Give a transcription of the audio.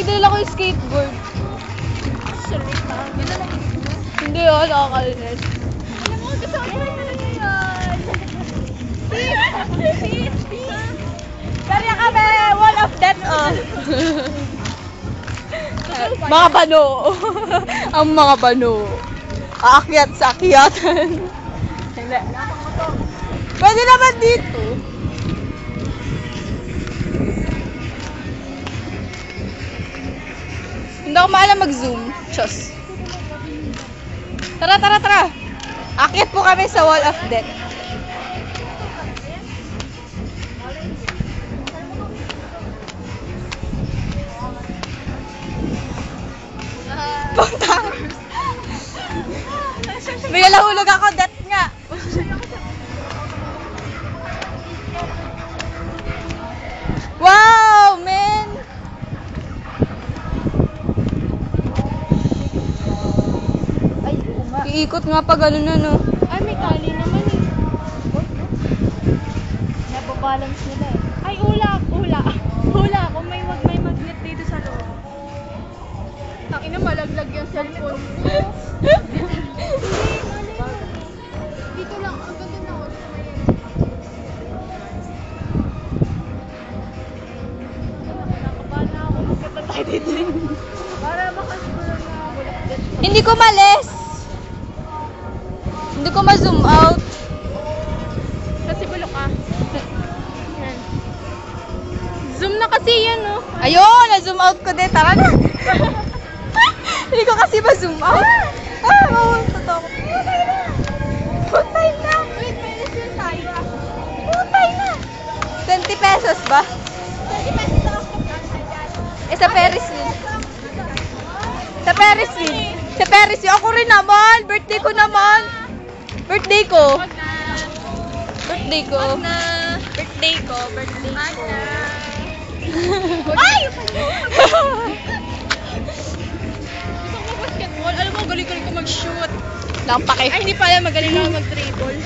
bike, dala ko yung skateboard. Sorry ka. Ganda lang yung mo. Hindi yun, nakakalinis. Alam mo, gusto ko na yan. Peace! Kaya kami, wall of death, oh. Mga bano. Ang mga bano. Aakyat sa akyatan. Hindi. Pwede naman dito. Hindi ako maalam mag-zoom. Chos. Tara, tara, tara. Akyat po kami sa wall of death. Punta. May nahulog ako, death nga. Wow, man. Ay, uma. Iikot nga pa ganun na, no? Ay, may tali naman eh. Nababalance nila eh. Ay, hula ako. May magnet dito sa loob. Takina, malaglag yung cellphone ko. Dito lang, ang ganda na ako. Nakabahan na ako. Magkata tayo dito. Para baka siguro na wala. Hindi ko malis. Hindi ko ma-zoom out. Kasi bulok ka. Yan. Zoom na kasi yan, no? Ayun, na-zoom out ko din. Tara na. Hindi ko kasi ma-zoom out. Totoo. Putay na. Wait, may listen tayo. Putay na. 20 pesos ba? 20 pesos ako. Sa Ferris wheel. Sa Ferris wheel. Sa Ferris wheel. Ako rin naman. Birthday ko naman. Birthday ko. Wag na. Birthday ko. Wag na. Birthday ko. Birthday Wag ko. na. Ay! Gusto ko basketball. Alam mo, galing ko mag-shoot. Lampake. Ay, hindi pala. Magaling lang mag-dribble.